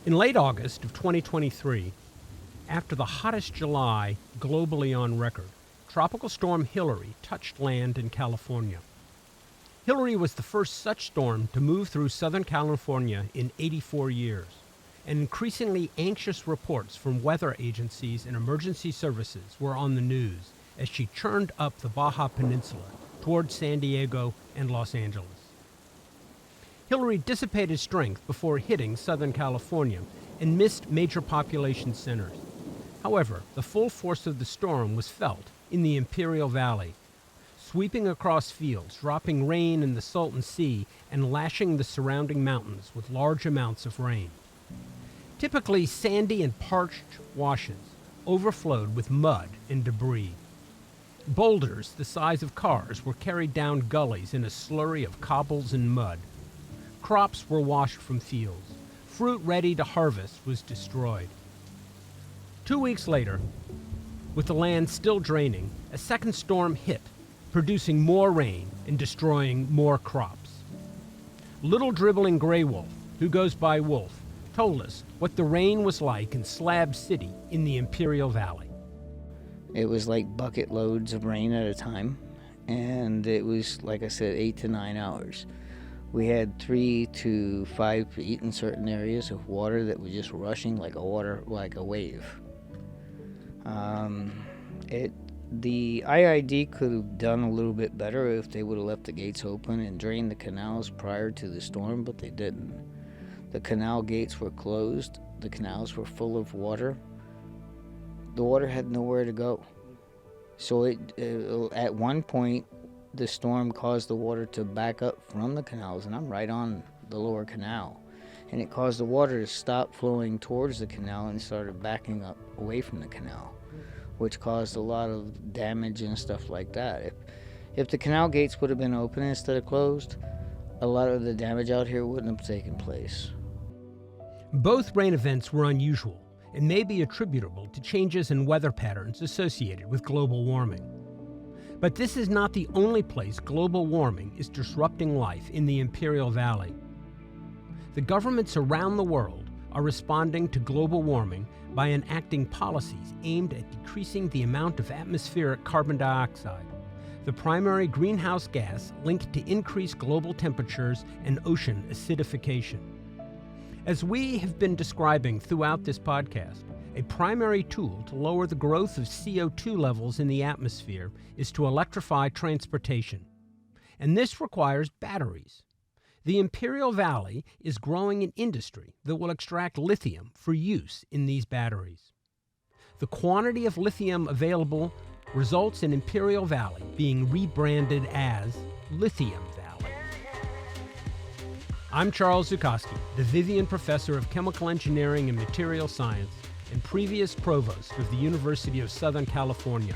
In late August of 2023, after the hottest July globally on record, Tropical Storm Hilary touched land in California. Hilary was the first such storm to move through Southern California in 84 years, and increasingly anxious reports from weather agencies and emergency services were on the news as she churned up the Baja Peninsula towards San Diego and Los Angeles. Hilary dissipated strength before hitting Southern California and missed major population centers. However, the full force of the storm was felt in the Imperial Valley, sweeping across fields, dropping rain in the Salton Sea, and lashing the surrounding mountains with large amounts of rain. Typically sandy and parched washes overflowed with mud and debris. Boulders the size of cars were carried down gullies in a slurry of cobbles and mud. Crops were washed from fields. Fruit ready to harvest was destroyed. 2 weeks later, with the land still draining, a second storm hit, producing more rain and destroying more crops. Little dribbling Gray Wolf, who goes by Wolf, told us what the rain was like in Slab City in the Imperial Valley. It was like bucket loads of rain at a time, and it was, like I said, 8 to 9 hours. We had 3 to 5 feet in certain areas of water that was just rushing like a wave. The IID could have done a little bit better if they would have left the gates open and drained the canals prior to the storm, but they didn't. The canal gates were closed. The canals were full of water. The water had nowhere to go. So at one point, the storm caused the water to back up from the canals, and I'm right on the lower canal. And it caused the water to stop flowing towards the canal and started backing up away from the canal, which caused a lot of damage and stuff like that. If the canal gates would have been open instead of closed, a lot of the damage out here wouldn't have taken place. Both rain events were unusual and may be attributable to changes in weather patterns associated with global warming. But this is not the only place global warming is disrupting life in the Imperial Valley. The governments around the world are responding to global warming by enacting policies aimed at decreasing the amount of atmospheric carbon dioxide, the primary greenhouse gas linked to increased global temperatures and ocean acidification. As we have been describing throughout this podcast, a primary tool to lower the growth of CO2 levels in the atmosphere is to electrify transportation. And this requires batteries. The Imperial Valley is growing an industry that will extract lithium for use in these batteries. The quantity of lithium available results in Imperial Valley being rebranded as Lithium Valley. I'm Charles Zukoski, the Vivian Professor of Chemical Engineering and Material Science and previous Provost of the University of Southern California.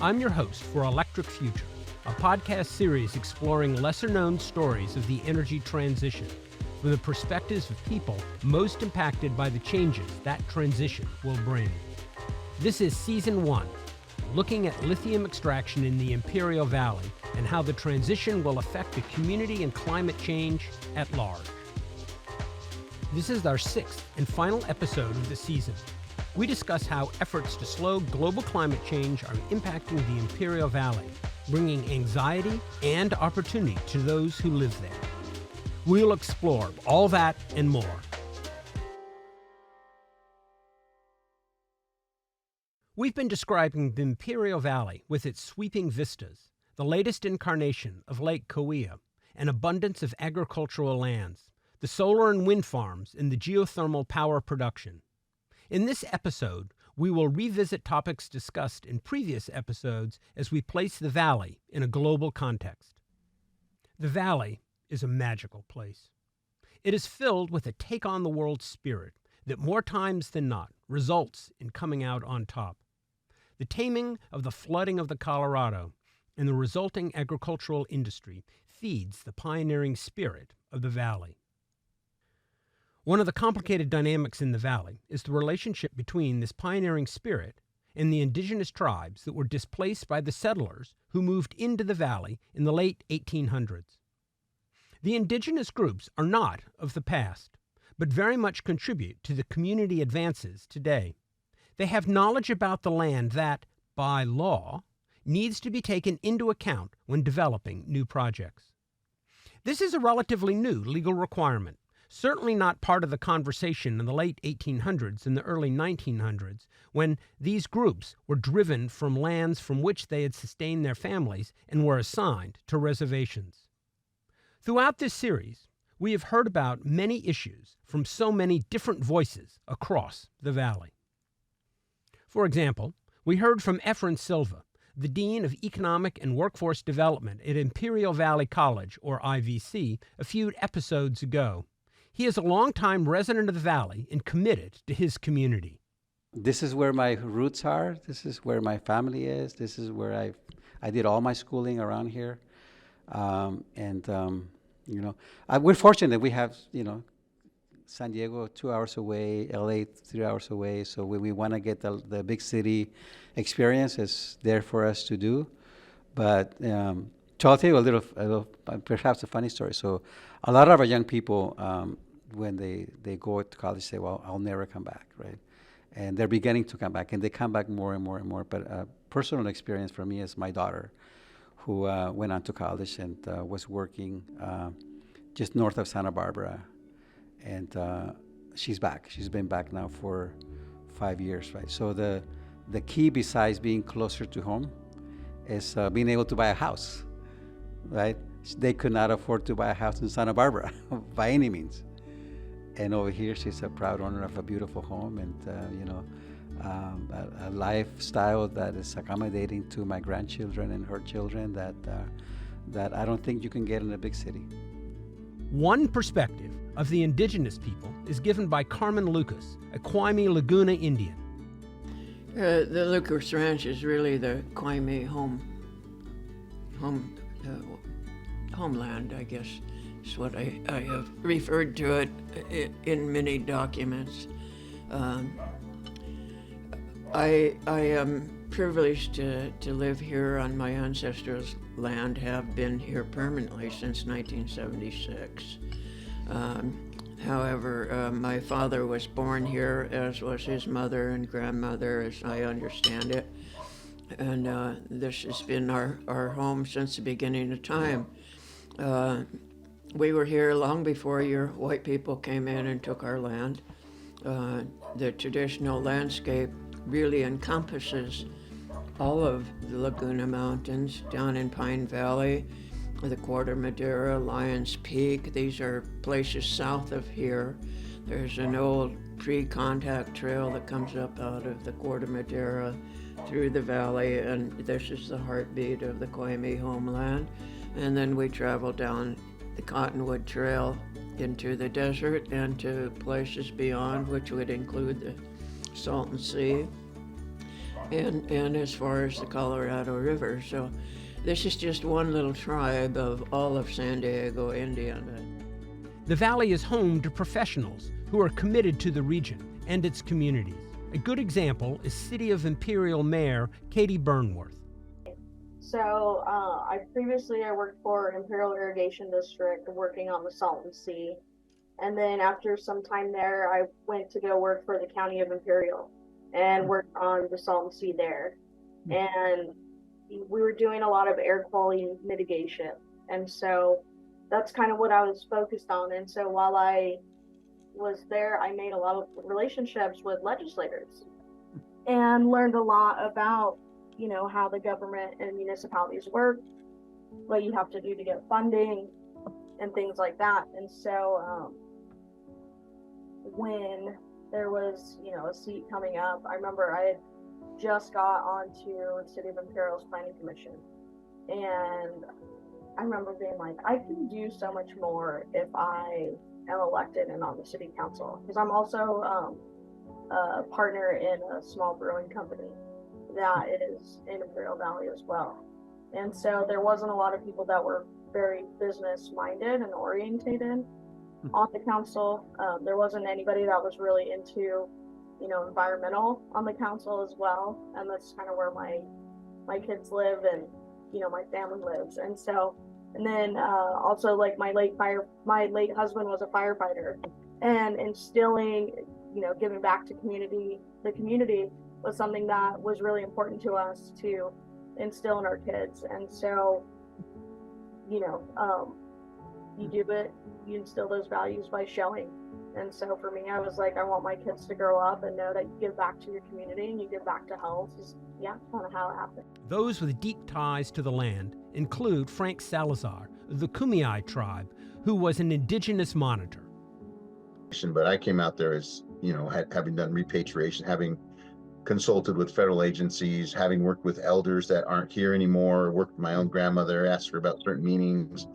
I'm your host for Electric Future, a podcast series exploring lesser-known stories of the energy transition from the perspectives of people most impacted by the changes that transition will bring. This is Season 1, looking at lithium extraction in the Imperial Valley and how the transition will affect the community and climate change at large. This is our 6th and final episode of the season. We discuss how efforts to slow global climate change are impacting the Imperial Valley, bringing anxiety and opportunity to those who live there. We'll explore all that and more. We've been describing the Imperial Valley with its sweeping vistas, the latest incarnation of Lake Cahuilla, an abundance of agricultural lands, the solar and wind farms, and the geothermal power production. In this episode, we will revisit topics discussed in previous episodes as we place the valley in a global context. The valley is a magical place. It is filled with a take-on-the-world spirit that more times than not results in coming out on top. The taming of the flooding of the Colorado and the resulting agricultural industry feeds the pioneering spirit of the valley. One of the complicated dynamics in the valley is the relationship between this pioneering spirit and the indigenous tribes that were displaced by the settlers who moved into the valley in the late 1800s. The indigenous groups are not of the past, but very much contribute to the community advances today. They have knowledge about the land that, by law, needs to be taken into account when developing new projects. This is a relatively new legal requirement, certainly not part of the conversation in the late 1800s and the early 1900s, when these groups were driven from lands from which they had sustained their families and were assigned to reservations. Throughout this series, we have heard about many issues from so many different voices across the valley. For example, we heard from Efren Silva, the Dean of Economic and Workforce Development at Imperial Valley College, or IVC, a few episodes ago. He is a longtime resident of the Valley and committed to his community. This is where my roots are. This is where my family is. This is where I did all my schooling around here. We're fortunate. We have, San Diego 2 hours away, LA 3 hours away. So when we want to get the big city experience, it's there for us to do. But so I'll tell you a little, perhaps a funny story. So a lot of our young people, when they go to college, say, well, I'll never come back, right? And they're beginning to come back, and they come back more and more and more. But a personal experience for me is my daughter, who went on to college and was working just north of Santa Barbara. And she's back. She's been back now for 5 years, right? So the key, besides being closer to home, is being able to buy a house, right? They could not afford to buy a house in Santa Barbara by any means. And over here, she's a proud owner of a beautiful home and, a lifestyle that is accommodating to my grandchildren and her children that I don't think you can get in a big city. One perspective of the indigenous people is given by Carmen Lucas, a Quimie Laguna Indian. The Lucas Ranch is really the Quimie homeland, I guess is what I have referred to it in many documents. I am privileged to live here on my ancestors' land, have been here permanently since 1976. However, my father was born here, as was his mother and grandmother, as I understand it. And this has been our home since the beginning of time. We were here long before your white people came in and took our land. The traditional landscape really encompasses all of the Laguna Mountains down in Pine Valley, the Quarter Madera, Lions Peak. These are places south of here. There's an old pre-contact trail that comes up out of the Quarter Madera through the valley, and this is the heartbeat of the Quimie homeland. And then we travel down the Cottonwood Trail into the desert and to places beyond, which would include the Salton Sea and as far as the Colorado River. So this is just one little tribe of all of San Diego, Indiana. The valley is home to professionals who are committed to the region and its communities. A good example is City of Imperial Mayor Katie Burnworth. So I worked for Imperial Irrigation District working on the Salton Sea. And then after some time there, I went to go work for the County of Imperial and worked on the Salton Sea there. And we were doing a lot of air quality mitigation. And so that's kind of what I was focused on. And so while I was there, I made a lot of relationships with legislators and learned a lot about, how the government and municipalities work, what you have to do to get funding and things like that. And so when there was, a seat coming up, I remember I had just got onto the City of Imperial's Planning Commission. And I remember being like, I can do so much more if I am elected and on the city council. Because I'm also a partner in a small brewing company that is in Imperial Valley as well. And so there wasn't a lot of people that were very business minded and orientated on the council. There wasn't anybody that was really into, environmental on the council as well. And that's kind of where my kids live and, my family lives. And so, and then also like my late husband was a firefighter. and instilling, giving back to the community was something that was really important to us to instill in our kids. And so, you do it, you instill those values by showing. And so for me, I was like, I want my kids to grow up and know that you give back to your community and you give back to health. Kind of how it happened. Those with deep ties to the land include Frank Salazar, of the Kumeyaay tribe, who was an indigenous monitor. But I came out there as, having done repatriation, having consulted with federal agencies, having worked with elders that aren't here anymore, worked with my own grandmother, asked her about certain meanings,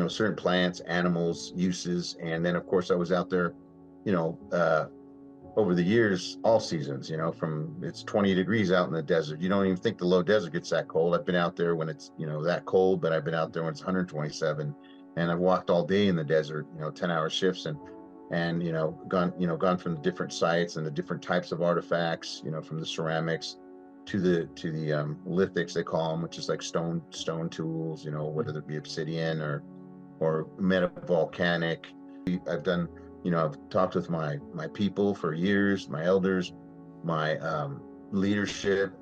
certain plants, animals, uses. And then, of course, I was out there, over the years, all seasons, from it's 20 degrees out in the desert. You don't even think the low desert gets that cold. I've been out there when it's, that cold, but I've been out there when it's 127. And I've walked all day in the desert, 10-hour shifts and gone from the different sites and the different types of artifacts, from the ceramics to the lithics, they call them, which is like stone tools, whether it be obsidian or metavolcanic. I've done, I've talked with my people for years, my elders, my leadership,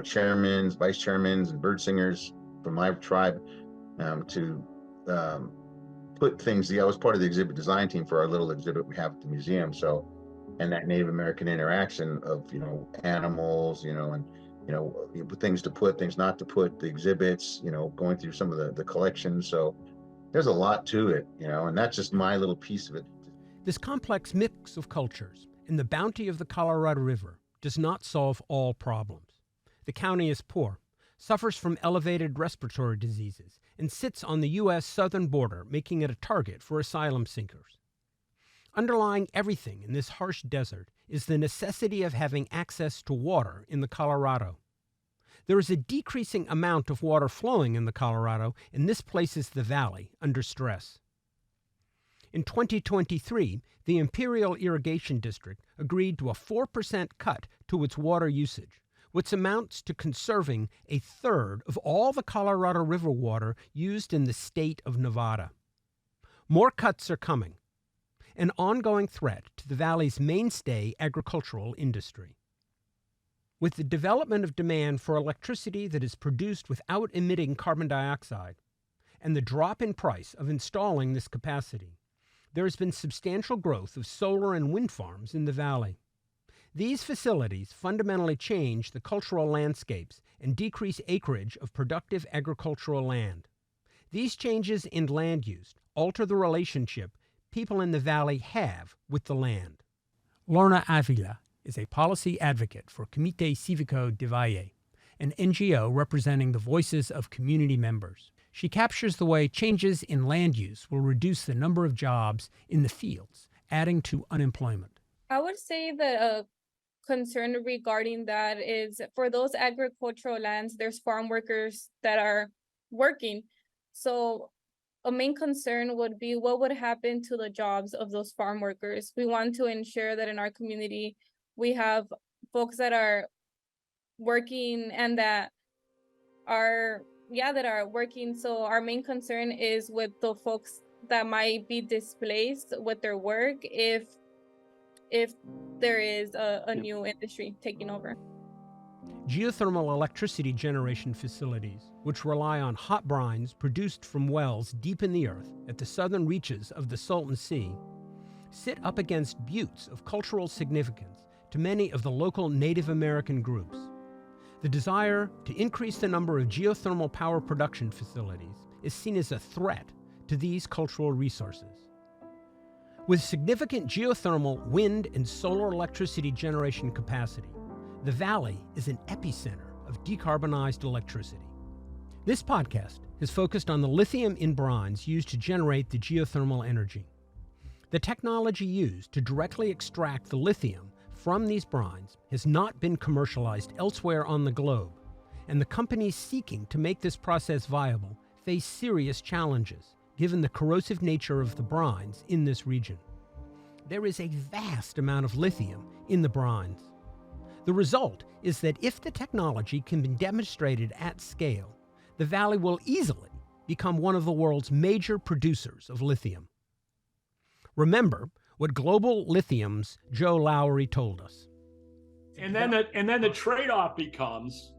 chairmen, vice chairmen, and bird singers from my tribe to put things. I was part of the exhibit design team for our little exhibit we have at the museum. So, and that Native American interaction of, animals, and, things to put, things not to put, the exhibits, going through some of the collections. So there's a lot to it, and that's just my little piece of it. This complex mix of cultures and the bounty of the Colorado River does not solve all problems. The county is poor, suffers from elevated respiratory diseases, and sits on the U.S. southern border, making it a target for asylum seekers. Underlying everything in this harsh desert is the necessity of having access to water in the Colorado. There is a decreasing amount of water flowing in the Colorado, and this places the valley under stress. In 2023, the Imperial Irrigation District agreed to a 4% cut to its water usage, which amounts to conserving a third of all the Colorado River water used in the state of Nevada. More cuts are coming, an ongoing threat to the valley's mainstay agricultural industry. With the development of demand for electricity that is produced without emitting carbon dioxide, and the drop in price of installing this capacity, there has been substantial growth of solar and wind farms in the valley. These facilities fundamentally change the cultural landscapes and decrease acreage of productive agricultural land. These changes in land use alter the relationship people in the valley have with the land. Lorna Avila is a policy advocate for Comité Cívico de Valle, an NGO representing the voices of community members. She captures the way changes in land use will reduce the number of jobs in the fields, adding to unemployment. I would say that a concern regarding that is for those agricultural lands, there's farm workers that are working. So a main concern would be what would happen to the jobs of those farm workers. We want to ensure that in our community, we have folks that are working and that are working. So our main concern is with the folks that might be displaced with their work if there is a new industry taking over. Geothermal electricity generation facilities, which rely on hot brines produced from wells deep in the earth at the southern reaches of the Salton Sea, sit up against buttes of cultural significance to many of the local Native American groups. The desire to increase the number of geothermal power production facilities is seen as a threat to these cultural resources. With significant geothermal, wind, and solar electricity generation capacity, the valley is an epicenter of decarbonized electricity. This podcast has focused on the lithium in brines used to generate the geothermal energy. The technology used to directly extract the lithium from these brines has not been commercialized elsewhere on the globe, and the companies seeking to make this process viable face serious challenges, given the corrosive nature of the brines in this region. There is a vast amount of lithium in the brines. The result is that if the technology can be demonstrated at scale, the valley will easily become one of the world's major producers of lithium. Remember, what Global Lithium's Joe Lowry told us. And then the trade-off becomes,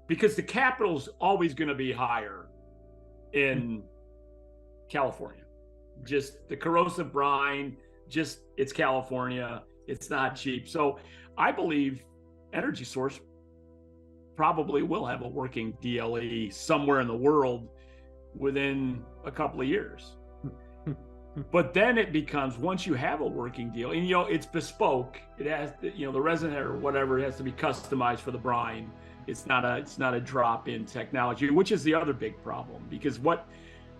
because the capital's always going to be higher in California, just the corrosive brine, just it's California, it's not cheap. So I believe Energy Source probably will have a working DLE somewhere in the world within a couple of years. But then it becomes, once you have a working deal, and it's bespoke, it has, the resin or whatever, it has to be customized for the brine. It's not a drop-in technology, which is the other big problem, because what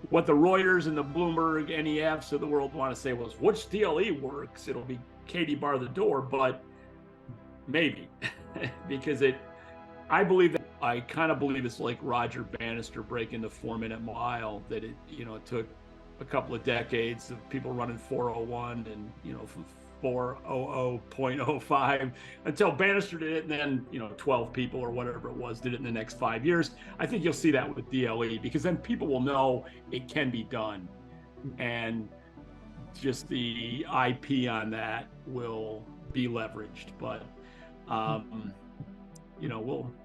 the Reuters and the Bloomberg NEFs of the world want to say was, which DLE works? It'll be Katie bar the door, but maybe because I kind of believe it's like Roger Bannister breaking the 4-minute mile, that it took a couple of decades of people running 401 and 400.05 until Bannister did it, and then 12 people or whatever it was did it in the next 5 years. I think you'll see that with DLE, because then people will know it can be done, and just the IP on that will be leveraged. But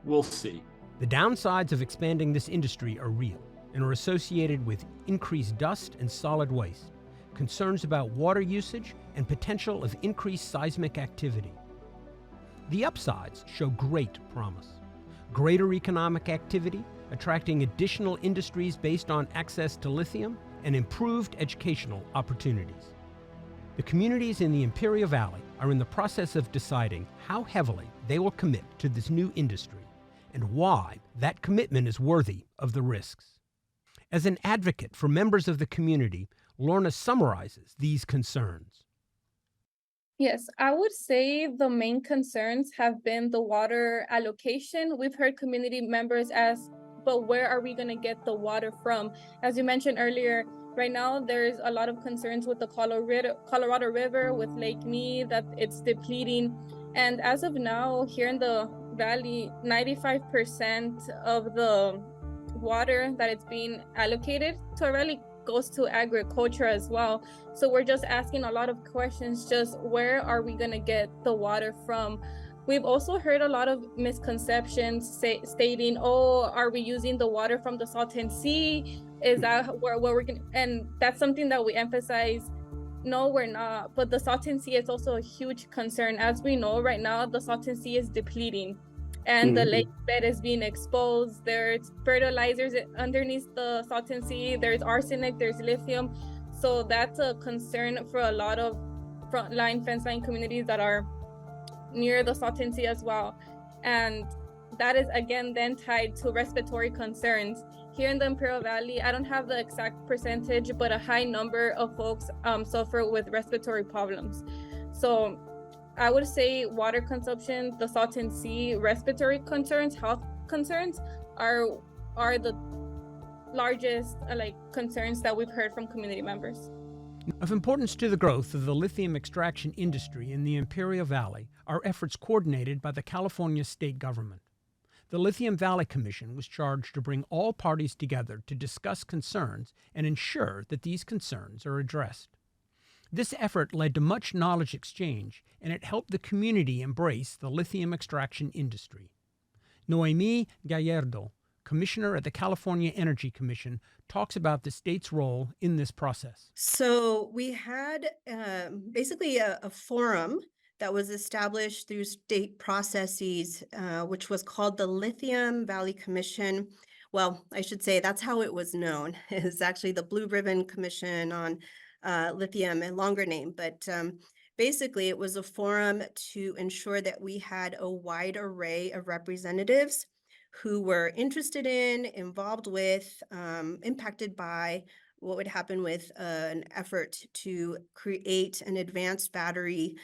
we'll see. The downsides of expanding this industry are real and are associated with increased dust and solid waste, concerns about water usage, and potential of increased seismic activity. The upsides show great promise. Greater economic activity, attracting additional industries based on access to lithium, and improved educational opportunities. The communities in the Imperial Valley are in the process of deciding how heavily they will commit to this new industry and why that commitment is worthy of the risks. As an advocate for members of the community, Lorna summarizes these concerns. Yes, I would say the main concerns have been the water allocation. We've heard community members ask, but where are we going to get the water from? As you mentioned earlier, right now there's a lot of concerns with the Colorado River, with Lake Mead, that it's depleting. And as of now, here in the valley, 95% of the water that it's being allocated to really goes to agriculture as well. So we're just asking a lot of questions, just where are we going to get the water from? We've also heard a lot of misconceptions stating, are we using the water from the Salton Sea? Is that where we're going? And that's something that we emphasize. No, we're not. But the Salton Sea is also a huge concern. As we know right now, the Salton Sea is depleting, and the lake bed is being exposed. There's fertilizers underneath the Salton Sea. There's arsenic, there's lithium. So that's a concern for a lot of frontline, fence line communities that are near the Salton Sea as well. And that is again then tied to respiratory concerns. Here in the Imperial Valley, I don't have the exact percentage, but a high number of folks suffer with respiratory problems. So I would say water consumption, the Salton Sea, respiratory concerns, health concerns are the largest concerns that we've heard from community members. Of importance to the growth of the lithium extraction industry in the Imperial Valley are efforts coordinated by the California state government. The Lithium Valley Commission was charged to bring all parties together to discuss concerns and ensure that these concerns are addressed. This effort led to much knowledge exchange, and it helped the community embrace the lithium extraction industry. Noemi Gallardo, commissioner at the California Energy Commission, talks about the state's role in this process. So we had basically a forum that was established through state processes, which was called the Lithium Valley Commission. Well, I should say that's how it was known. It's actually the Blue Ribbon Commission on Lithium, a longer name. But basically, it was a forum to ensure that we had a wide array of representatives who were interested in, involved with, impacted by what would happen with an effort to create an advanced battery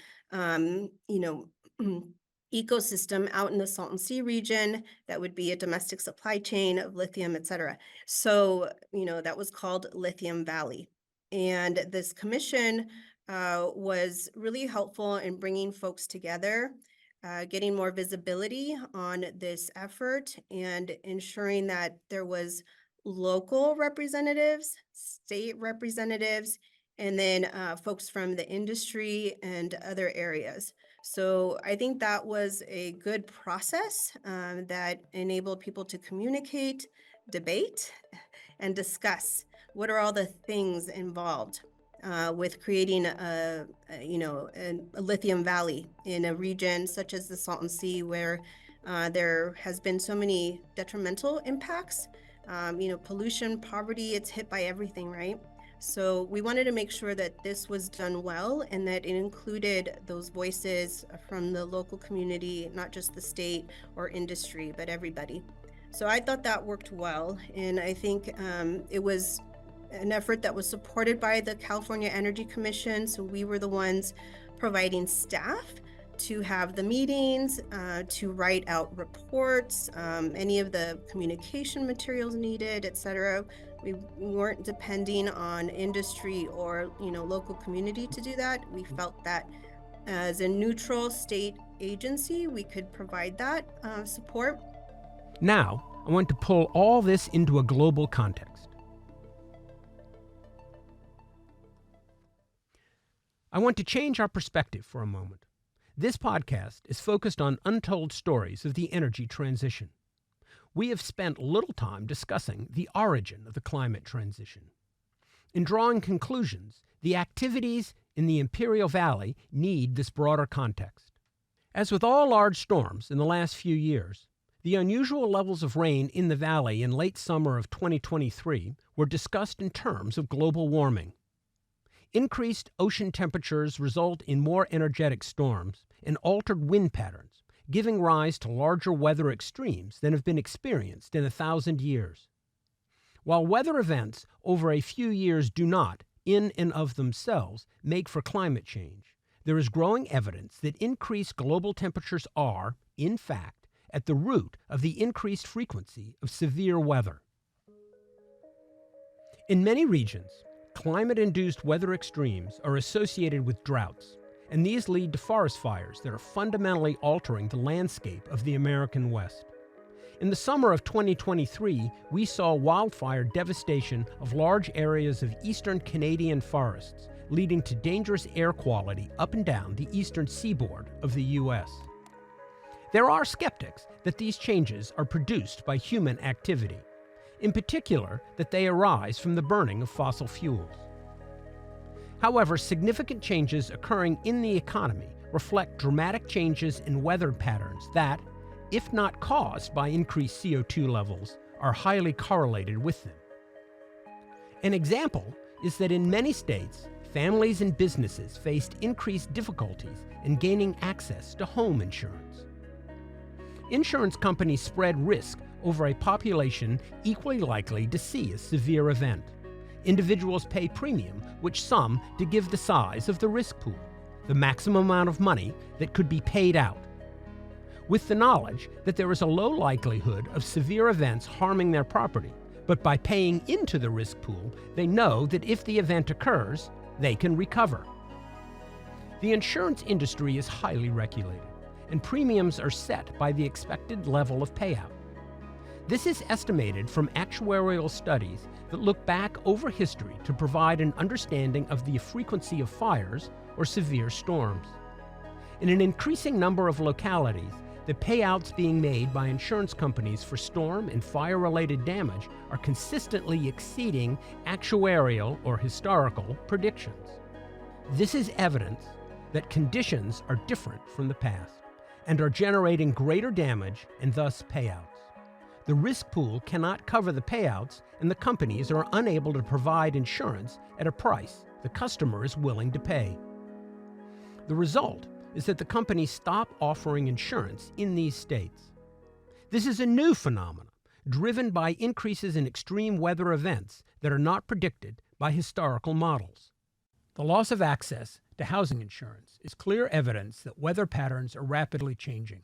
ecosystem out in the Salton Sea region that would be a domestic supply chain of lithium, et cetera. So, that was called Lithium Valley. And this commission was really helpful in bringing folks together, getting more visibility on this effort, and ensuring that there was local representatives, state representatives, and then folks from the industry and other areas. So I think that was a good process that enabled people to communicate, debate, and discuss what are all the things involved with creating a lithium valley in a region such as the Salton Sea, where there has been so many detrimental impacts. Pollution, poverty, it's hit by everything, right? So we wanted to make sure that this was done well and that it included those voices from the local community, not just the state or industry, but everybody. So I thought that worked well. And I think it was an effort that was supported by the California Energy Commission. So we were the ones providing staff to have the meetings, to write out reports, any of the communication materials needed, et cetera. We weren't depending on industry or local community to do that. We felt that as a neutral state agency, we could provide that support. Now, I want to pull all this into a global context. I want to change our perspective for a moment. This podcast is focused on untold stories of the energy transition. We have spent little time discussing the origin of the climate transition. In drawing conclusions, the activities in the Imperial Valley need this broader context. As with all large storms in the last few years, the unusual levels of rain in the valley in late summer of 2023 were discussed in terms of global warming. Increased ocean temperatures result in more energetic storms and altered wind patterns, giving rise to larger weather extremes than have been experienced in 1,000 years. While weather events over a few years do not, in and of themselves, make for climate change, there is growing evidence that increased global temperatures are, in fact, at the root of the increased frequency of severe weather. In many regions, climate-induced weather extremes are associated with droughts, and these lead to forest fires that are fundamentally altering the landscape of the American West. In the summer of 2023, we saw wildfire devastation of large areas of eastern Canadian forests, leading to dangerous air quality up and down the eastern seaboard of the U.S. There are skeptics that these changes are produced by human activity, in particular that they arise from the burning of fossil fuels. However, significant changes occurring in the economy reflect dramatic changes in weather patterns that, if not caused by increased CO2 levels, are highly correlated with them. An example is that in many states, families and businesses faced increased difficulties in gaining access to home insurance. Insurance companies spread risk over a population equally likely to see a severe event. Individuals pay premium, which sum to give the size of the risk pool, the maximum amount of money that could be paid out. With the knowledge that there is a low likelihood of severe events harming their property, but by paying into the risk pool, they know that if the event occurs, they can recover. The insurance industry is highly regulated, and premiums are set by the expected level of payout. This is estimated from actuarial studies that look back over history to provide an understanding of the frequency of fires or severe storms. In an increasing number of localities, the payouts being made by insurance companies for storm and fire-related damage are consistently exceeding actuarial or historical predictions. This is evidence that conditions are different from the past and are generating greater damage and thus payouts. The risk pool cannot cover the payouts, and the companies are unable to provide insurance at a price the customer is willing to pay. The result is that the companies stop offering insurance in these states. This is a new phenomenon, driven by increases in extreme weather events that are not predicted by historical models. The loss of access to housing insurance is clear evidence that weather patterns are rapidly changing.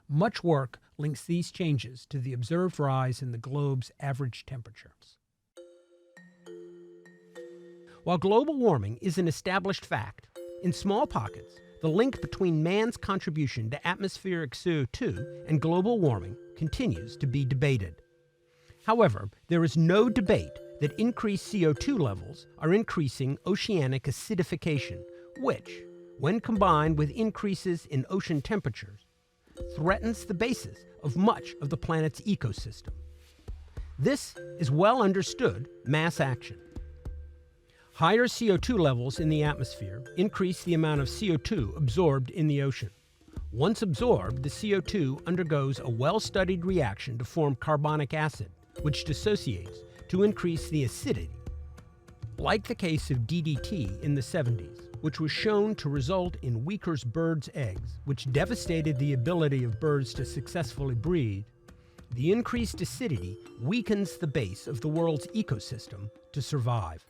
Much work links these changes to the observed rise in the globe's average temperatures. While global warming is an established fact, in small pockets, the link between man's contribution to atmospheric CO2 and global warming continues to be debated. However, there is no debate that increased CO2 levels are increasing oceanic acidification, which, when combined with increases in ocean temperatures, threatens the basis of much of the planet's ecosystem. This is well understood mass action. Higher CO2 levels in the atmosphere increase the amount of CO2 absorbed in the ocean. Once absorbed, the CO2 undergoes a well-studied reaction to form carbonic acid, which dissociates to increase the acidity. Like the case of DDT in the 70s, which was shown to result in weaker birds' eggs, which devastated the ability of birds to successfully breed, the increased acidity weakens the base of the world's ecosystem to survive.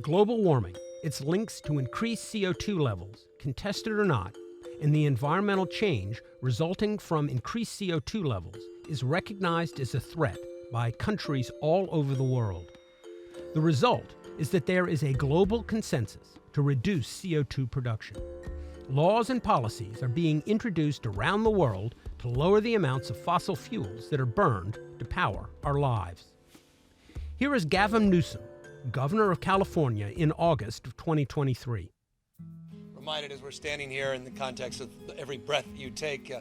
Global warming, its links to increased CO2 levels, contested or not, and the environmental change resulting from increased CO2 levels is recognized as a threat by countries all over the world. The result is that there is a global consensus to reduce CO2 production. Laws and policies are being introduced around the world to lower the amounts of fossil fuels that are burned to power our lives. Here is Gavin Newsom, Governor of California, in August of 2023. Reminded as we're standing here in the context of every breath you take,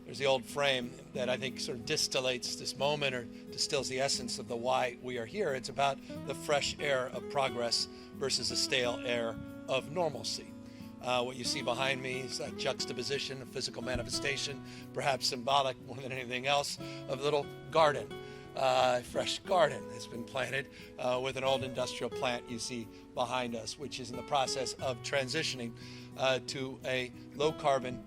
there's the old frame that I think sort of distillates this moment or distills the essence of the why we are here. It's about the fresh air of progress versus the stale air of normalcy. What you see behind me is that juxtaposition, a physical manifestation, perhaps symbolic more than anything else, of a little garden. Fresh garden that's been planted with an old industrial plant you see behind us, which is in the process of transitioning to a low-carbon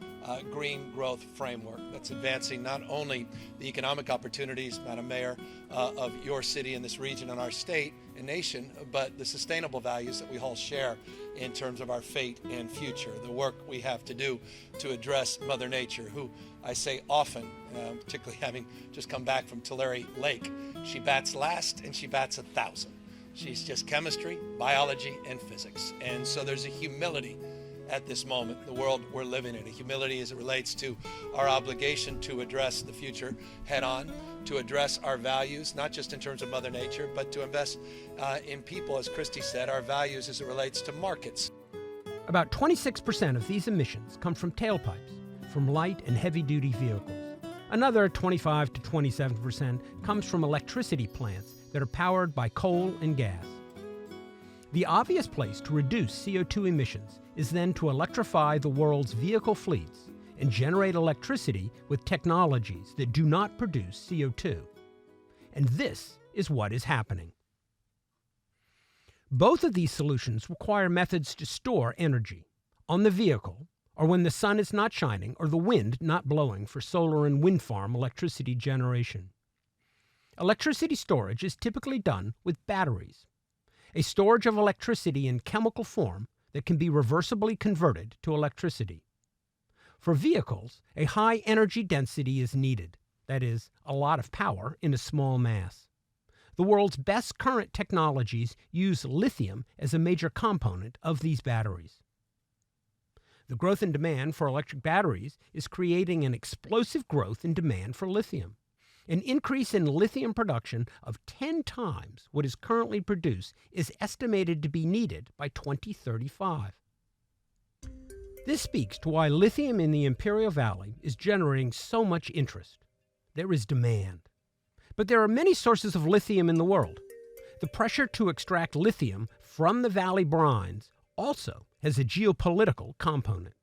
green growth framework that's advancing not only the economic opportunities, Madam Mayor, of your city and this region and our state and nation, but the sustainable values that we all share in terms of our fate and future, the work we have to do to address Mother Nature, who I say often, particularly having just come back from Tulare Lake, she bats last and she bats 1,000. She's just chemistry, biology, and physics. And so there's a humility at this moment, the world we're living in, a humility as it relates to our obligation to address the future head on, to address our values, not just in terms of Mother Nature, but to invest in people, as Christy said, our values as it relates to markets. About 26% of these emissions come from tailpipes, from light and heavy-duty vehicles. Another 25 to 27% comes from electricity plants that are powered by coal and gas. The obvious place to reduce CO2 emissions is then to electrify the world's vehicle fleets and generate electricity with technologies that do not produce CO2. And this is what is happening. Both of these solutions require methods to store energy on the vehicle, or when the sun is not shining or the wind not blowing for solar and wind farm electricity generation. Electricity storage is typically done with batteries, a storage of electricity in chemical form that can be reversibly converted to electricity. For vehicles, a high energy density is needed, that is, a lot of power in a small mass. The world's best current technologies use lithium as a major component of these batteries. The growth in demand for electric batteries is creating an explosive growth in demand for lithium. An increase in lithium production of 10 times what is currently produced is estimated to be needed by 2035. This speaks to why lithium in the Imperial Valley is generating so much interest. There is demand. But there are many sources of lithium in the world. The pressure to extract lithium from the valley brines also has a geopolitical component.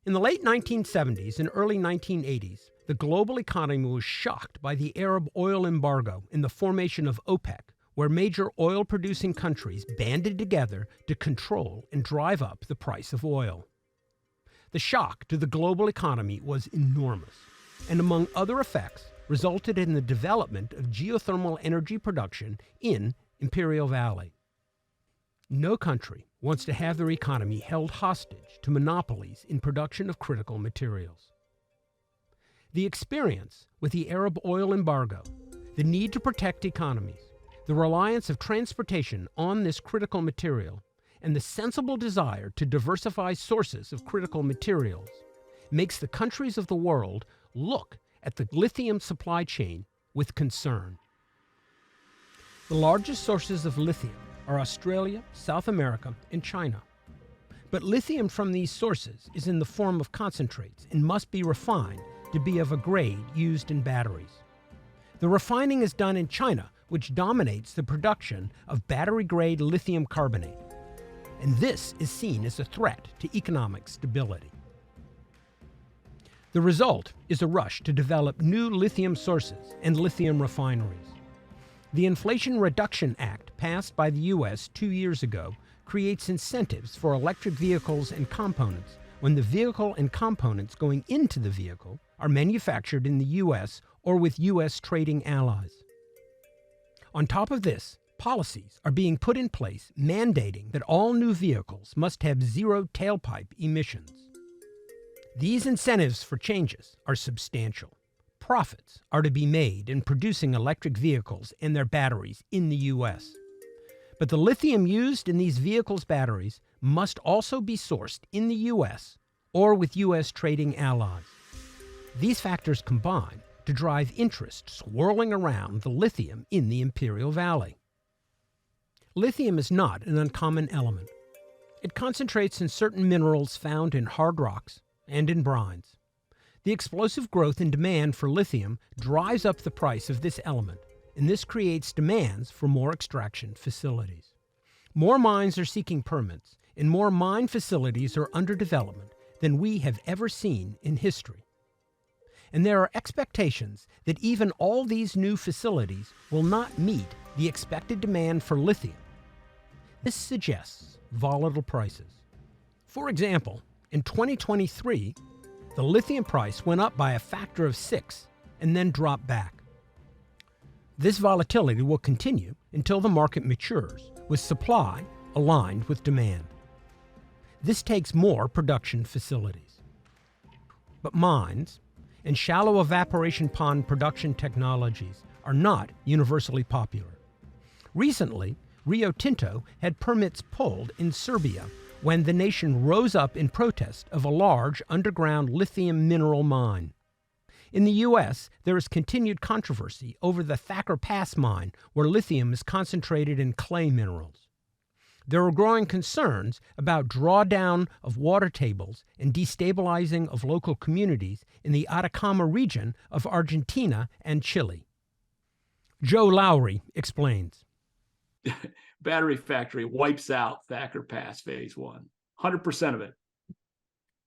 In the late 1970s and early 1980s, the global economy was shocked by the Arab oil embargo and the formation of OPEC, where major oil-producing countries banded together to control and drive up the price of oil. The shock to the global economy was enormous, and among other effects, resulted in the development of geothermal energy production in Imperial Valley. No country wants to have their economy held hostage to monopolies in production of critical materials. The experience with the Arab oil embargo, the need to protect economies, the reliance of transportation on this critical material, and the sensible desire to diversify sources of critical materials makes the countries of the world look at the lithium supply chain with concern. The largest sources of lithium are Australia, South America, and China. But lithium from these sources is in the form of concentrates and must be refined to be of a grade used in batteries. The refining is done in China, which dominates the production of battery-grade lithium carbonate. And this is seen as a threat to economic stability. The result is a rush to develop new lithium sources and lithium refineries. The Inflation Reduction Act passed by the U.S. 2 years ago creates incentives for electric vehicles and components when the vehicle and components going into the vehicle are manufactured in the U.S. or with U.S. trading allies. On top of this, policies are being put in place mandating that all new vehicles must have zero tailpipe emissions. These incentives for changes are substantial. Profits are to be made in producing electric vehicles and their batteries in the U.S. But the lithium used in these vehicles' batteries must also be sourced in the U.S. or with U.S. trading allies. These factors combine to drive interest swirling around the lithium in the Imperial Valley. Lithium is not an uncommon element. It concentrates in certain minerals found in hard rocks and in brines. The explosive growth in demand for lithium drives up the price of this element, and this creates demands for more extraction facilities. More mines are seeking permits, and more mine facilities are under development than we have ever seen in history. And there are expectations that even all these new facilities will not meet the expected demand for lithium. This suggests volatile prices. For example, in 2023, the lithium price went up by a factor of 6 and then dropped back. This volatility will continue until the market matures, with supply aligned with demand. This takes more production facilities. But mines and shallow evaporation pond production technologies are not universally popular. Recently, Rio Tinto had permits pulled in Serbia when the nation rose up in protest of a large underground lithium mineral mine. In the U.S., there is continued controversy over the Thacker Pass mine, where lithium is concentrated in clay minerals. There are growing concerns about drawdown of water tables and destabilizing of local communities in the Atacama region of Argentina and Chile. Joe Lowry explains. Battery factory wipes out Thacker Pass Phase 1, 100% of it.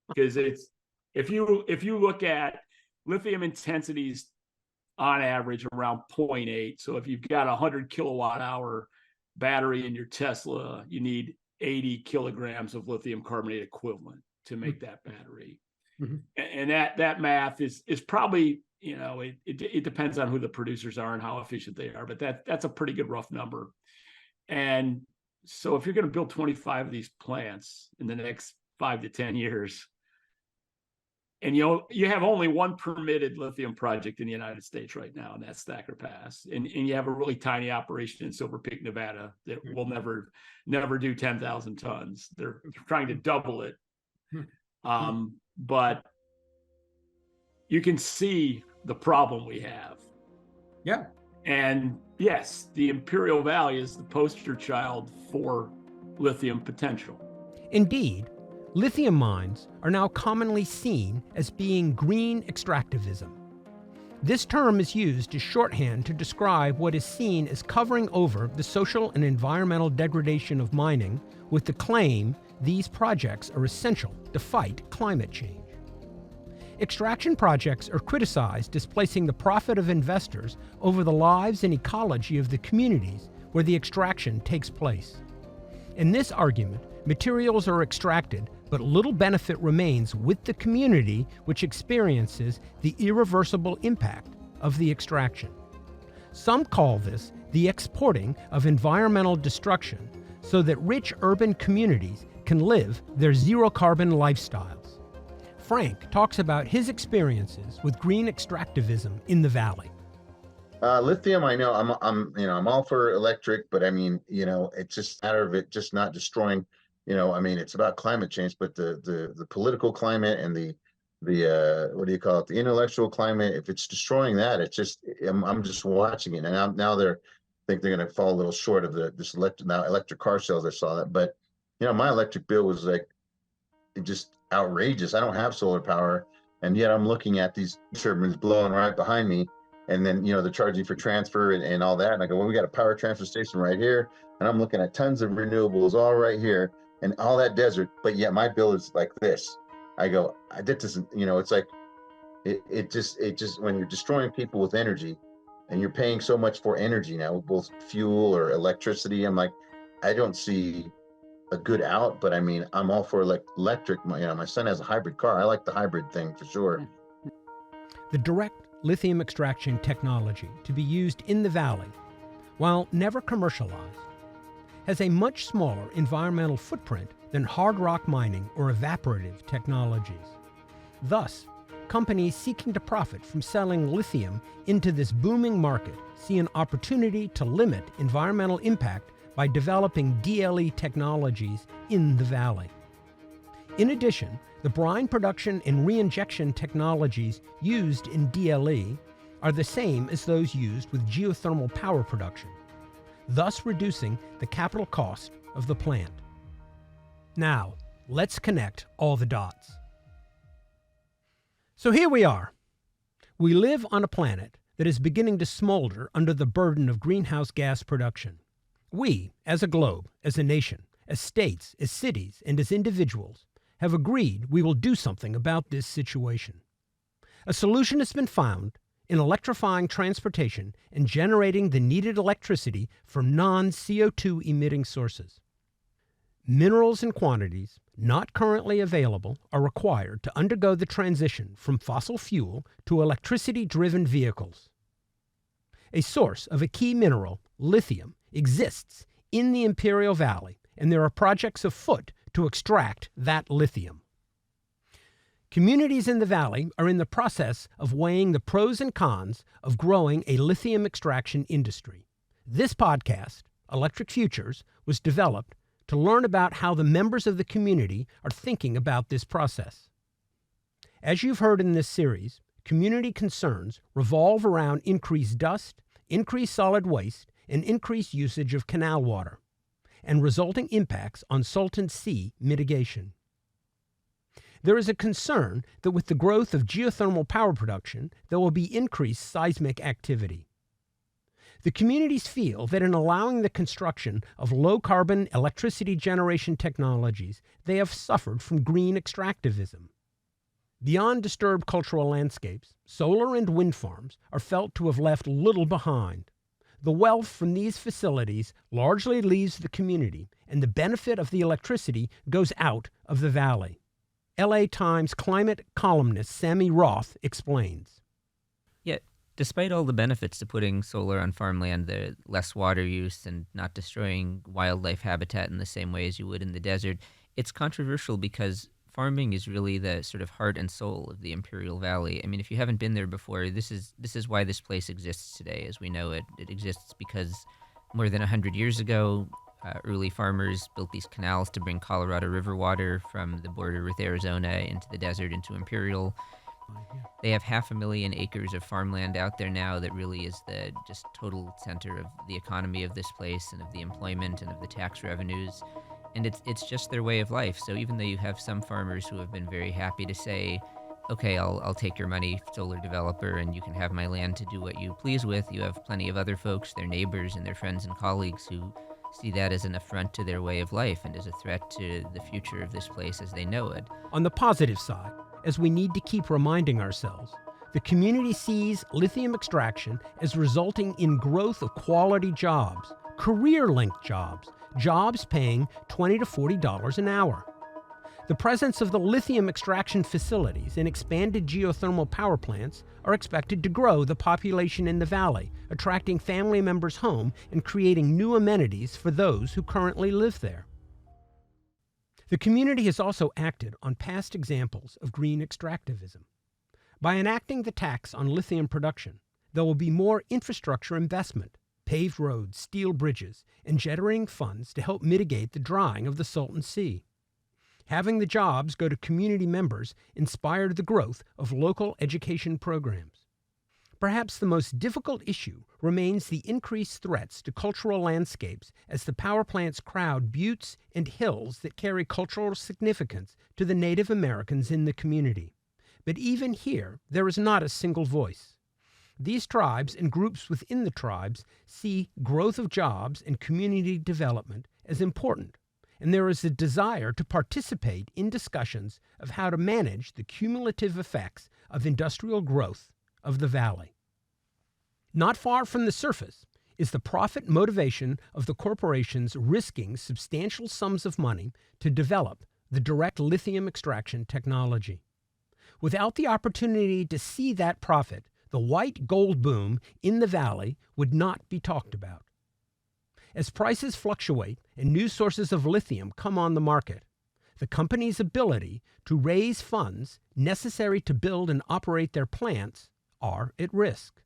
Because it's if you look at lithium intensities on average around 0.8. So if you've got a 100 kilowatt hour battery in your Tesla, you need 80 kilograms of lithium carbonate equivalent to make that battery. Mm-hmm. And that math is probably, it depends on who the producers are and how efficient they are, but that's a pretty good rough number. And so if you're going to build 25 of these plants in the next 5 to 10 years, and you have only one permitted lithium project in the United States right now, and that's Thacker Pass. And you have a really tiny operation in Silver Peak, Nevada that will never do 10,000 tons. They're trying to double it. But you can see the problem we have. Yeah. And yes, the Imperial Valley is the poster child for lithium potential. Indeed, lithium mines are now commonly seen as being green extractivism. This term is used as shorthand to describe what is seen as covering over the social and environmental degradation of mining with the claim these projects are essential to fight climate change. Extraction projects are criticized as placing the profit of investors over the lives and ecology of the communities where the extraction takes place. In this argument, materials are extracted, but little benefit remains with the community which experiences the irreversible impact of the extraction. Some call this the exporting of environmental destruction so that rich urban communities can live their zero-carbon lifestyles. Frank talks about his experiences with green extractivism in the valley. Lithium, I know I'm all for electric, but I mean, it's just a matter of it just not destroying, it's about climate change, but the political climate and the what do you call it? The intellectual climate, if it's destroying that, it's just, I'm just watching it. And now they're think they're going to fall a little short of this electric car sales. I saw that, but my electric bill was like just outrageous. I don't have solar power, and yet I'm looking at these turbines blowing right behind me, and then they're charging for transfer and all that. And I go, well, we got a power transfer station right here, and I'm looking at tons of renewables all right here, and all that desert, but yet my bill is like this. I go, that doesn't, it's like it just when you're destroying people with energy, and you're paying so much for energy now, both fuel or electricity. I'm like, I don't see a good out, but I mean, I'm all for electric. My son has a hybrid car. I like the hybrid thing for sure. The direct lithium extraction technology to be used in the valley, while never commercialized, has a much smaller environmental footprint than hard rock mining or evaporative technologies. Thus, companies seeking to profit from selling lithium into this booming market see an opportunity to limit environmental impact by developing DLE technologies in the valley. In addition, the brine production and reinjection technologies used in DLE are the same as those used with geothermal power production, thus reducing the capital cost of the plant. Now, let's connect all the dots. So here we are. We live on a planet that is beginning to smolder under the burden of greenhouse gas production. We, as a globe, as a nation, as states, as cities, and as individuals, have agreed we will do something about this situation. A solution has been found in electrifying transportation and generating the needed electricity from non-CO2 emitting sources. Minerals in quantities not currently available are required to undergo the transition from fossil fuel to electricity-driven vehicles. A source of a key mineral, lithium, exists in the Imperial Valley, and there are projects afoot to extract that lithium. Communities in the valley are in the process of weighing the pros and cons of growing a lithium extraction industry. This podcast, Electric Futures, was developed to learn about how the members of the community are thinking about this process. As you've heard in this series, community concerns revolve around increased dust, increased solid waste, and increased usage of canal water, and resulting impacts on Salton Sea mitigation. There is a concern that with the growth of geothermal power production, there will be increased seismic activity. The communities feel that in allowing the construction of low-carbon electricity generation technologies, they have suffered from green extractivism. Beyond disturbed cultural landscapes, solar and wind farms are felt to have left little behind. The wealth from these facilities largely leaves the community, and the benefit of the electricity goes out of the valley. LA Times climate columnist Sammy Roth explains. Yet, despite all the benefits to putting solar on farmland, the less water use and not destroying wildlife habitat in the same way as you would in the desert, it's controversial because farming is really the sort of heart and soul of the Imperial Valley. I mean, if you haven't been there before, this is why this place exists today as we know it. It exists because more than 100 years ago, early farmers built these canals to bring Colorado River water from the border with Arizona into the desert, into Imperial. They have 500,000 acres of farmland out there now that really is the just total center of the economy of this place and of the employment and of the tax revenues. And it's just their way of life. So even though you have some farmers who have been very happy to say, okay, I'll take your money, solar developer, and you can have my land to do what you please with, you have plenty of other folks, their neighbors and their friends and colleagues, who see that as an affront to their way of life and as a threat to the future of this place as they know it. On the positive side, as we need to keep reminding ourselves, the community sees lithium extraction as resulting in growth of quality jobs, career-linked jobs, jobs paying $20 to $40 an hour. The presence of the lithium extraction facilities and expanded geothermal power plants are expected to grow the population in the valley, attracting family members home and creating new amenities for those who currently live there. The community has also acted on past examples of green extractivism. By enacting the tax on lithium production, there will be more infrastructure investment, paved roads, steel bridges, and generating funds to help mitigate the drying of the Salton Sea. Having the jobs go to community members inspired the growth of local education programs. perhaps the most difficult issue remains the increased threats to cultural landscapes as the power plants crowd buttes and hills that carry cultural significance to the Native Americans in the community. But even here, there is not a single voice. These tribes and groups within the tribes see growth of jobs and community development as important, and there is a desire to participate in discussions of how to manage the cumulative effects of industrial growth of the valley. Not far from the surface is the profit motivation of the corporations risking substantial sums of money to develop the direct lithium extraction technology. Without the opportunity to see that profit, the white gold boom in the valley would not be talked about. As prices fluctuate and new sources of lithium come on the market, the company's ability to raise funds necessary to build and operate their plants are at risk.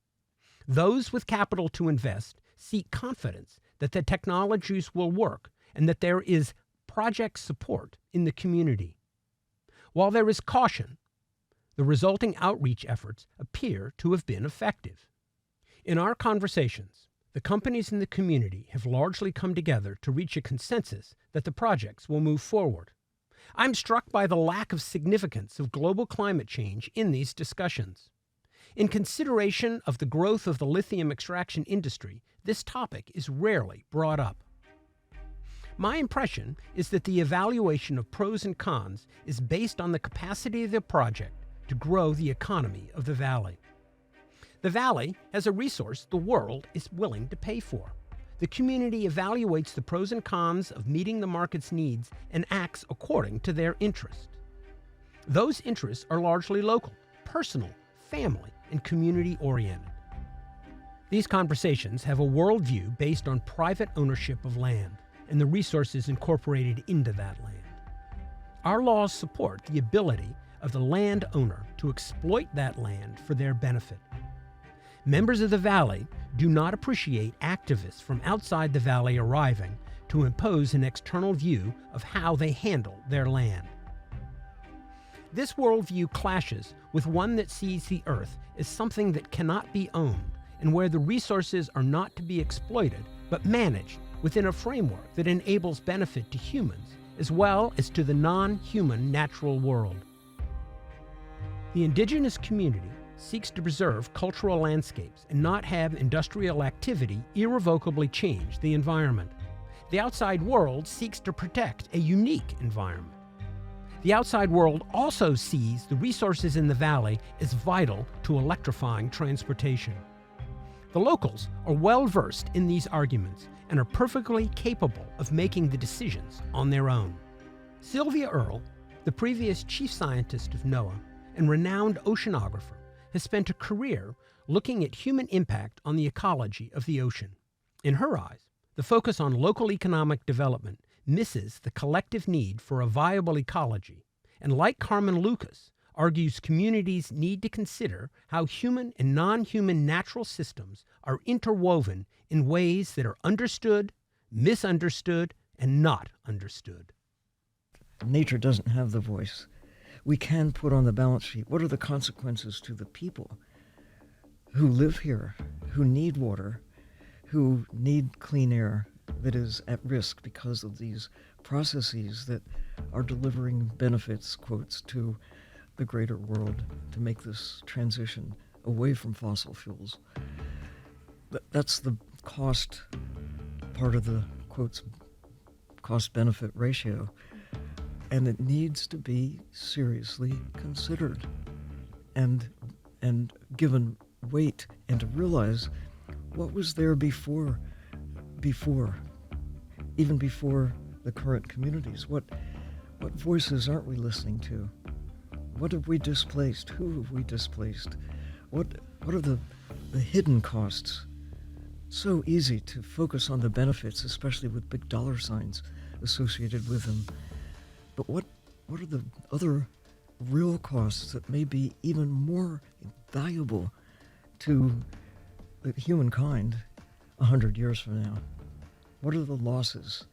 Those with capital to invest seek confidence that the technologies will work and that there is project support in the community. While there is caution, the resulting outreach efforts appear to have been effective. In our conversations, the companies in the community have largely come together to reach a consensus that the projects will move forward. I'm struck by the lack of significance of global climate change in these discussions. In consideration of the growth of the lithium extraction industry, this topic is rarely brought up. My impression is that the evaluation of pros and cons is based on the capacity of the project to grow the economy of the valley. The valley has a resource the world is willing to pay for. The community evaluates the pros and cons of meeting the market's needs and acts according to their interest. Those interests are largely local, personal, family, and community-oriented. These conversations have a worldview based on private ownership of land and the resources incorporated into that land. Our laws support the ability of the landowner to exploit that land for their benefit. Members of the valley do not appreciate activists from outside the valley arriving to impose an external view of how they handle their land. This worldview clashes with one that sees the earth as something that cannot be owned and where the resources are not to be exploited but managed within a framework that enables benefit to humans as well as to the non-human natural world. The indigenous community seeks to preserve cultural landscapes and not have industrial activity irrevocably change the environment. The outside world seeks to protect a unique environment. The outside world also sees the resources in the valley as vital to electrifying transportation. The locals are well versed in these arguments and are perfectly capable of making the decisions on their own. Sylvia Earle, the previous chief scientist of NOAA and renowned oceanographer, has spent a career looking at human impact on the ecology of the ocean. In her eyes, the focus on local economic development misses the collective need for a viable ecology, and like Carmen Lucas, argues communities need to consider how human and non-human natural systems are interwoven in ways that are understood, misunderstood, and not understood. Nature doesn't have the voice. We can put on the balance sheet what are the consequences to the people who live here, who need water, who need clean air that is at risk because of these processes that are delivering benefits, quotes, to the greater world to make this transition away from fossil fuels. That's the cost part of the, quotes, cost-benefit ratio. And it needs to be seriously considered and given weight, and to realize what was there before, even before the current communities. What voices aren't we listening to? What have we displaced? Who have we displaced? What are the hidden costs? So easy to focus on the benefits, especially with big dollar signs associated with them. But what are the other real costs that may be even more valuable to the humankind 100 years from now? What are the losses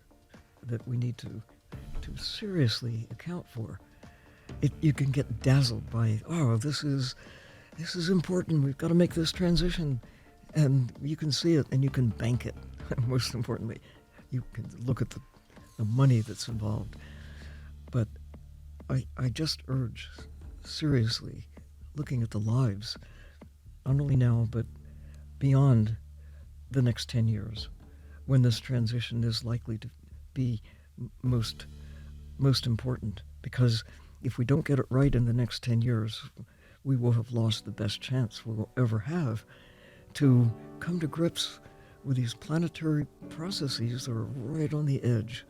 that we need to seriously account for? You can get dazzled by, oh, this is this is important. We've got to make this transition. And you can see it and you can bank it. Most importantly, you can look at the money that's involved. But I just urge, seriously, looking at the lives, not only now, but beyond the next 10 years, when this transition is likely to be most important. Because if we don't get it right in the next 10 years, we will have lost the best chance we will ever have to come to grips with these planetary processes that are right on the edge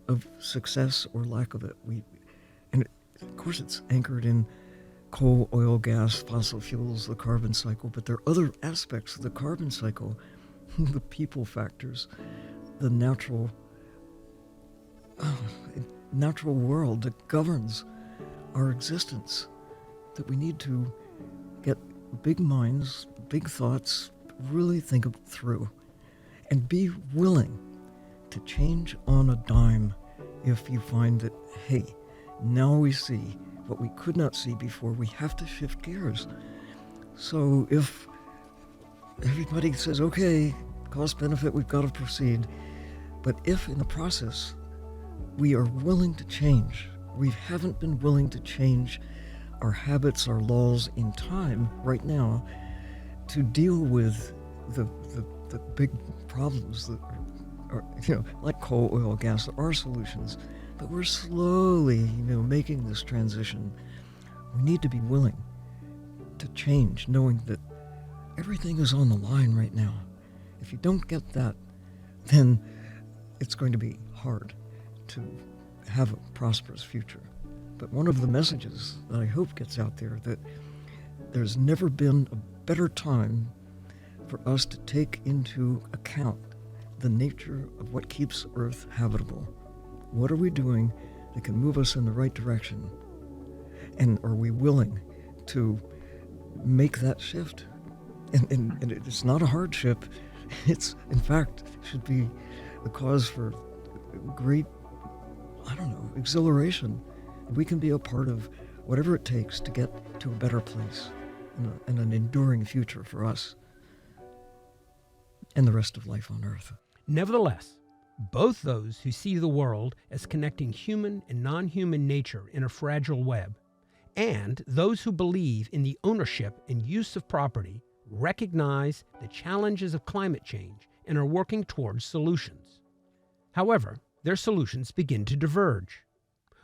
of success or lack of it. Of course, it's anchored in coal, oil, gas, fossil fuels, the carbon cycle, but there are other aspects of the carbon cycle, the people factors, the natural world that governs our existence, that we need to get big minds, big thoughts, really think it through, and be willing to change on a dime if you find that, hey, now we see what we could not see before. We have to shift gears. So if everybody says, okay, cost benefit, we've got to proceed, but if in the process we are willing to change, we haven't been willing to change our habits, our laws in time right now to deal with the big problems that are like coal, oil, gas, there are solutions, but we're slowly, making this transition. We need to be willing to change, knowing that everything is on the line right now. If you don't get that, then it's going to be hard to have a prosperous future. But one of the messages that I hope gets out there, that there's never been a better time for us to take into account the nature of what keeps Earth habitable. What are we doing that can move us in the right direction? And are we willing to make that shift? And it's not a hardship. It's, in fact, should be a cause for great, exhilaration. We can be a part of whatever it takes to get to a better place and an enduring future for us and the rest of life on Earth. Nevertheless, both those who see the world as connecting human and non-human nature in a fragile web, and those who believe in the ownership and use of property, recognize the challenges of climate change and are working towards solutions. However, their solutions begin to diverge.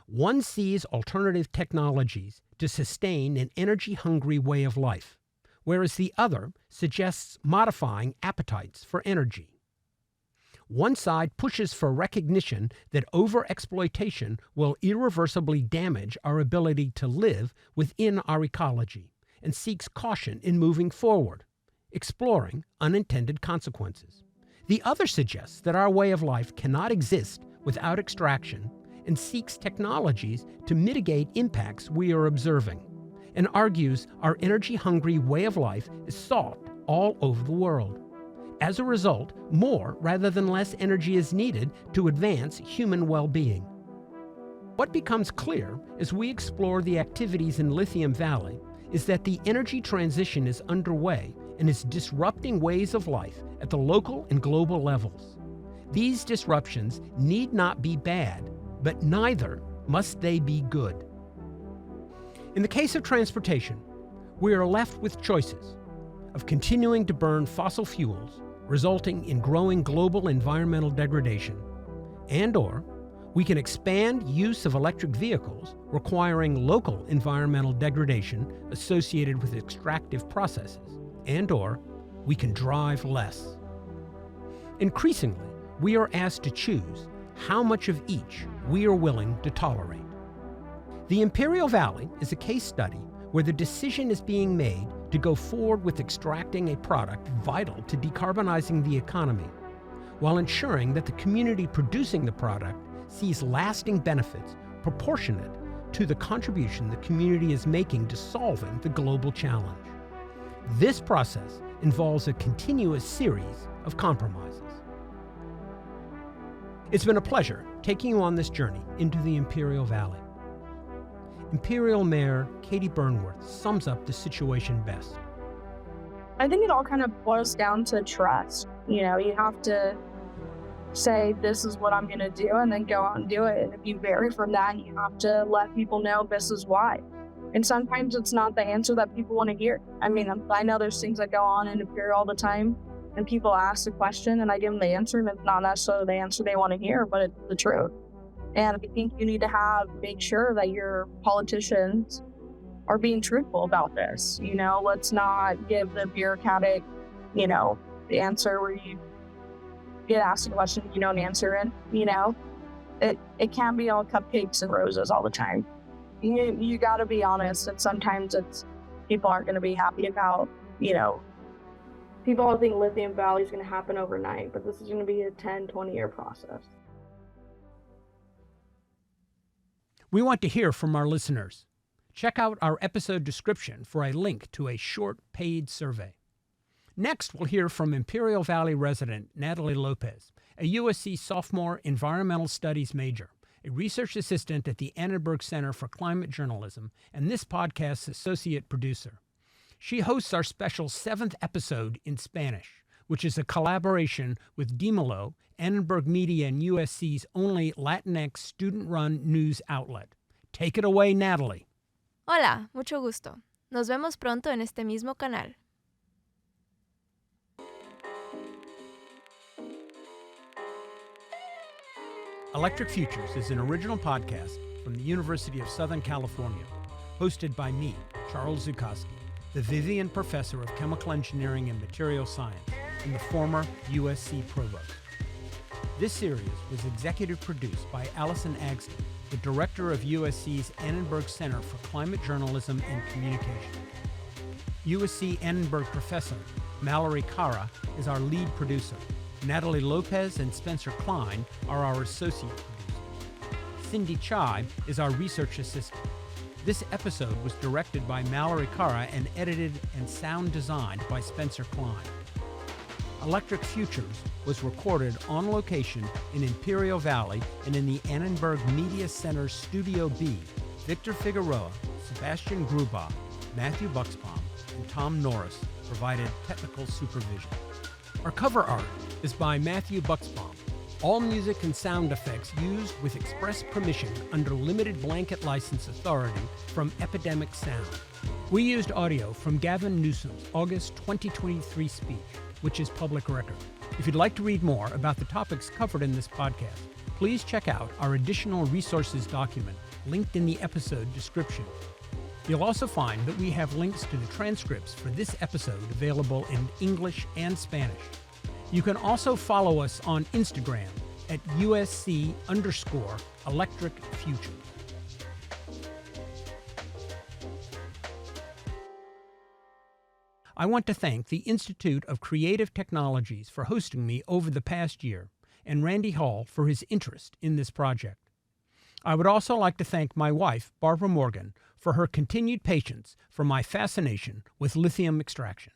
One sees alternative technologies to sustain an energy-hungry way of life, whereas the other suggests modifying appetites for energy. One side pushes for recognition that overexploitation will irreversibly damage our ability to live within our ecology and seeks caution in moving forward, exploring unintended consequences. The other suggests that our way of life cannot exist without extraction and seeks technologies to mitigate impacts we are observing, and argues our energy-hungry way of life is sought all over the world. As a result, more rather than less energy is needed to advance human well-being. What becomes clear as we explore the activities in Lithium Valley is that the energy transition is underway and is disrupting ways of life at the local and global levels. These disruptions need not be bad, but neither must they be good. In the case of transportation, we are left with choices of continuing to burn fossil fuels, resulting in growing global environmental degradation, and/or we can expand use of electric vehicles, requiring local environmental degradation associated with extractive processes, and/or we can drive less. Increasingly, we are asked to choose how much of each we are willing to tolerate. The Imperial Valley is a case study where the decision is being made to go forward with extracting a product vital to decarbonizing the economy, while ensuring that the community producing the product sees lasting benefits proportionate to the contribution the community is making to solving the global challenge. This process involves a continuous series of compromises. It's been a pleasure taking you on this journey into the Imperial Valley. Imperial Mayor Katie Burnworth sums up the situation best. I think it all kind of boils down to trust. You know, you have to say, this is what I'm going to do, and then go out and do it. And if you vary from that, you have to let people know this is why. And sometimes it's not the answer that people want to hear. I mean, I know there's things that go on in Imperial all the time, and people ask the question, and I give them the answer, and it's not necessarily the answer they want to hear, but it's the truth. And I think you need to make sure that your politicians are being truthful about this. You know, let's not give the bureaucratic, the answer where you get asked a question, you don't answer it. It can't be all cupcakes and roses all the time. You got to be honest, and sometimes people aren't going to be happy about, people all think Lithium Valley is going to happen overnight, but this is going to be a 10, 20-year process. We want to hear from our listeners. Check out our episode description for a link to a short paid survey. Next, we'll hear from Imperial Valley resident Natalie Lopez, a USC sophomore environmental studies major, a research assistant at the Annenberg Center for Climate Journalism, and this podcast's associate producer. She hosts our special 7th episode in Spanish, which is a collaboration with Dímelo, Annenberg Media and USC's only Latinx student-run news outlet. Take it away, Natalie. Hola, mucho gusto. Nos vemos pronto en este mismo canal. Electric Futures is an original podcast from the University of Southern California, hosted by me, Charles Zukoski, the Vivian Professor of Chemical Engineering and Material Science and the former USC Provost. This series was executive produced by Allison Agsten, the director of USC's Annenberg Center for Climate Journalism and Communication. USC Annenberg Professor Mallory Carra is our lead producer. Natalie Lopez and Spencer Cline are our associate producers. Cindy Chai is our research assistant. This episode was directed by Mallory Carra and edited and sound designed by Spencer Cline. Electric Futures was recorded on location in Imperial Valley and in the Annenberg Media Center Studio B. Victor Figueroa, Sebastian Gruba, Matthew Buxbaum, and Tom Norris provided technical supervision. Our cover art is by Matthew Buxbaum. All music and sound effects used with express permission under limited blanket license authority from Epidemic Sound. We used audio from Gavin Newsom's August 2023 speech, which is public record. If you'd like to read more about the topics covered in this podcast, please check out our additional resources document linked in the episode description. You'll also find that we have links to the transcripts for this episode available in English and Spanish. You can also follow us on Instagram at USC_Electric Futures. I want to thank the Institute of Creative Technologies for hosting me over the past year, and Randy Hall for his interest in this project. I would also like to thank my wife, Barbara Morgan, for her continued patience for my fascination with lithium extraction.